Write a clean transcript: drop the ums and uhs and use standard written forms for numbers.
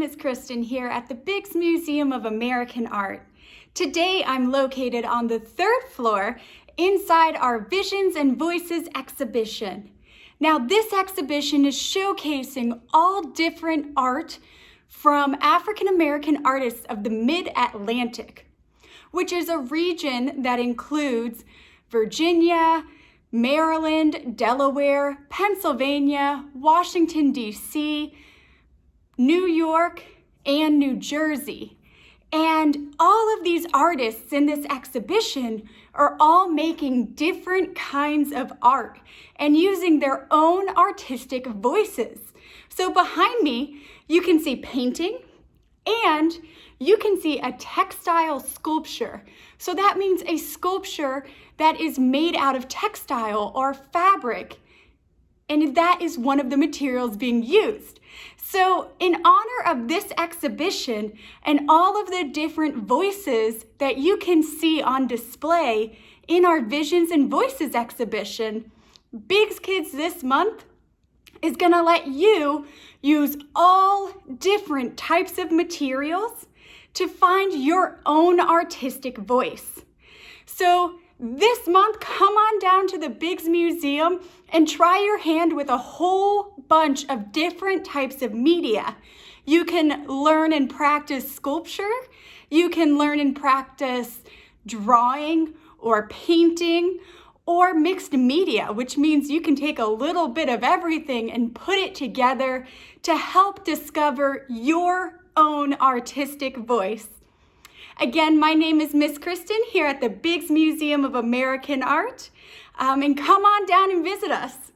Miss Kristen here at the Biggs Museum of American Art. Today I'm located on the 3rd floor inside our Visions and Voices exhibition. Now this exhibition is showcasing all different art from African American artists of the Mid-Atlantic, which is a region that includes Virginia, Maryland, Delaware, Pennsylvania, Washington, D.C., New York, and New Jersey. And all of these artists in this exhibition are all making different kinds of art and using their own artistic voices. So behind me, you can see painting and you can see a textile sculpture. So that means a sculpture that is made out of textile or fabric, and that is one of the materials being used. So in honor of this exhibition and all of the different voices that you can see on display in our Visions and Voices exhibition, Biggs Kids this month is gonna let you use all different types of materials to find your own artistic voice. So this month, come on down to the Biggs Museum and try your hand with a whole bunch of different types of media. You can learn and practice sculpture, you can learn and practice drawing or painting, or mixed media, which means you can take a little bit of everything and put it together to help discover your own artistic voice. Again, my name is Miss Kristen here at the Biggs Museum of American Art, and come on down and visit us.